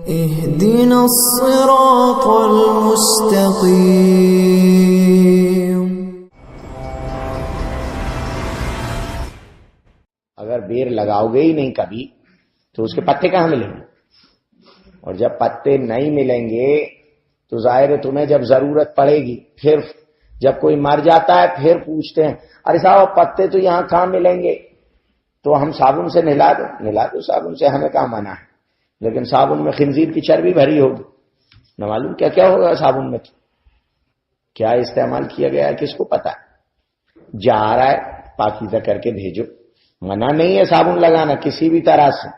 اهدنا الصراط المستقيم۔ اگر بیر لگاؤ گے ہی نہیں کبھی تو اس کے پتے کہاں ملیں گے؟ اور جب پتے نہیں ملیں گے تو ظاہر ہے تمہیں جب ضرورت پڑے گی، پھر جب کوئی مر جاتا ہے پھر پوچھتے ہیں ارے صاحب پتے تو یہاں کہاں ملیں گے؟ تو ہم صابن سے نہلا دو صابن سے، ہمیں کہاں منع ہے؟ لیکن صابن میں خنزیر کی چربی بھری ہوگی، نہ معلوم کیا کیا ہوگا صابن میں، کیا استعمال کیا گیا ہے کس کو پتا ہے؟ جا رہا ہے پاکیزہ کر کے بھیجو، منع نہیں ہے صابن لگانا کسی بھی طرح سے،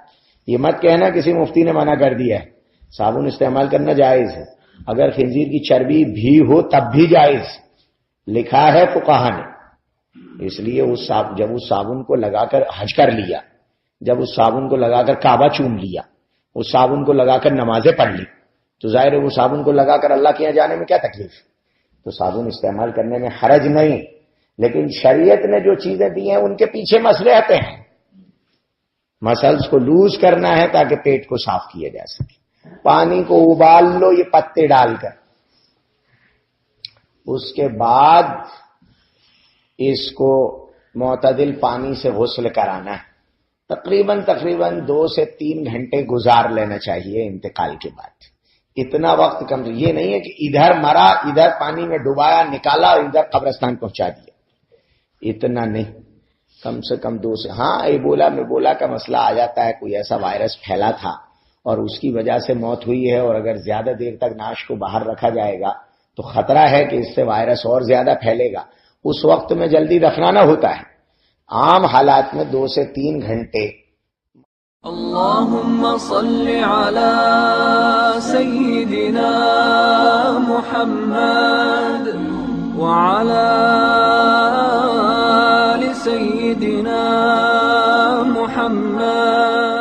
یہ مت کہنا کسی مفتی نے منع کر دیا ہے، صابن استعمال کرنا جائز ہے، اگر خنزیر کی چربی بھی ہو تب بھی جائز، لکھا ہے فقہا نے۔ اس لیے جب اس صابن کو لگا کر حج کر لیا، جب اس صابن کو لگا کر کعبہ چوم لیا، اس صابن کو لگا کر نمازیں پڑھ لی، تو ظاہر ہے وہ صابن کو لگا کر اللہ کے یہاں جانے میں کیا تکلیف؟ تو صابن استعمال کرنے میں حرج نہیں، لیکن شریعت نے جو چیزیں دی ہیں ان کے پیچھے مسئلے آتے ہیں۔ مسلس کو لوز کرنا ہے تاکہ پیٹ کو صاف کیا جا سکے، پانی کو ابال لو یہ پتے ڈال کر، اس کے بعد اس کو معتدل پانی سے غسل کرانا ہے، تقریباً 2 سے 3 گھنٹے گزار لینا چاہیے انتقال کے بعد، اتنا وقت کم، یہ نہیں ہے کہ ادھر مرا ادھر پانی میں ڈبایا نکالا اور ادھر قبرستان پہنچا دیا، اتنا نہیں، کم سے کم 2 سے، ہاں ایبولا کا مسئلہ آ جاتا ہے، کوئی ایسا وائرس پھیلا تھا اور اس کی وجہ سے موت ہوئی ہے، اور اگر زیادہ دیر تک ناش کو باہر رکھا جائے گا تو خطرہ ہے کہ اس سے وائرس اور زیادہ پھیلے گا، اس وقت میں جلدی دفنانا ہوتا ہے، عام حالات میں 2 سے 3 گھنٹے۔ اللهم صل على سيدنا محمد وعلى آل سيدنا محمد